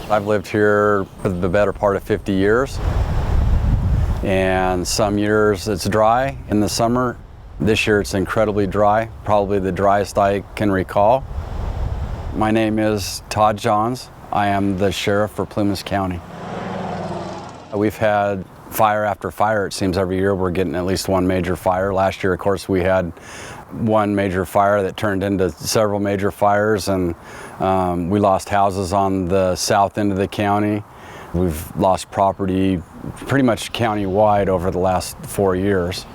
I've lived here for the better part of 50 years, and some years it's dry in the summer. This year it's incredibly dry, probably the driest I can recall. My name is Todd Johns. I am the sheriff for Plumas County. We've had fire after fire. It seems every year we're getting at least one major fire. Last year, of course, we had one major fire that turned into several major fires, and we lost houses on the south end of the county. We've lost property pretty much county-wide over the last 4 years.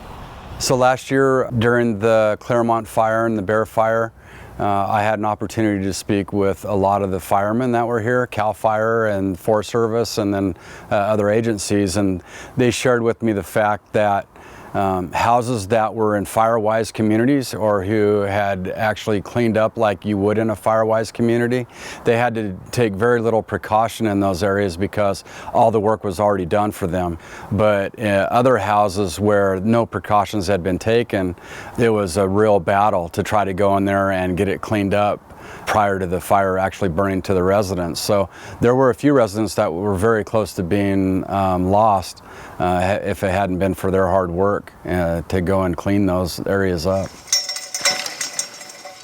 So last year, during the Claremont fire and the Bear fire, I had an opportunity to speak with a lot of the firemen that were here, CAL FIRE and Forest Service, and then other agencies, and they shared with me the fact that houses that were in fire-wise communities or who had actually cleaned up like you would in a fire-wise community, they had to take very little precaution in those areas because all the work was already done for them. But other houses where no precautions had been taken, it was a real battle to try to go in there and get it cleaned up prior to the fire actually burning to the residents. So there were a few residents that were very close to being lost if it hadn't been for their hard work to go and clean those areas up.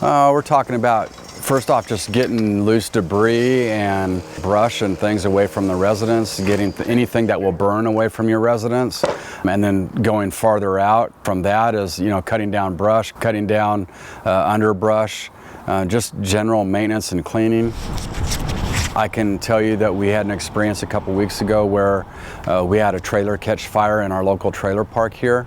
We're talking about, first off, just getting loose debris and brush and things away from the residents, getting anything that will burn away from your residents, and then going farther out from that is, cutting down brush, cutting down underbrush, just general maintenance and cleaning. I can tell you that we had an experience a couple weeks ago where we had a trailer catch fire in our local trailer park here,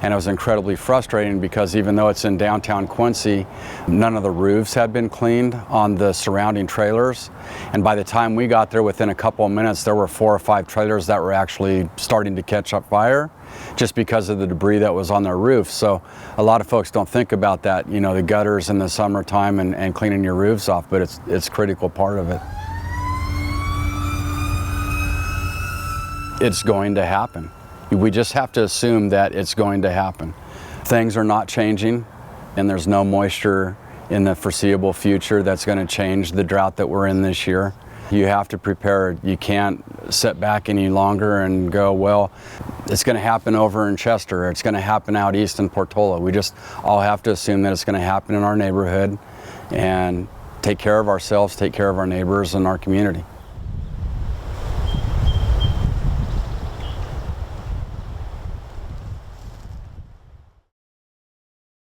and it was incredibly frustrating because even though it's in downtown Quincy, none of the roofs had been cleaned on the surrounding trailers, and by the time we got there, within a couple of minutes, there were 4 or 5 trailers that were actually starting to catch up fire just because of the debris that was on their roof. So a lot of folks don't think about that, the gutters in the summertime and cleaning your roofs off, but it's a critical part of it. It's going to happen. We just have to assume that it's going to happen. Things are not changing, and there's no moisture in the foreseeable future that's going to change the drought that we're in this year. You have to prepare. You can't sit back any longer and go, well, it's going to happen over in Chester, or it's going to happen out east in Portola. We just all have to assume that it's going to happen in our neighborhood and take care of ourselves, take care of our neighbors and our community.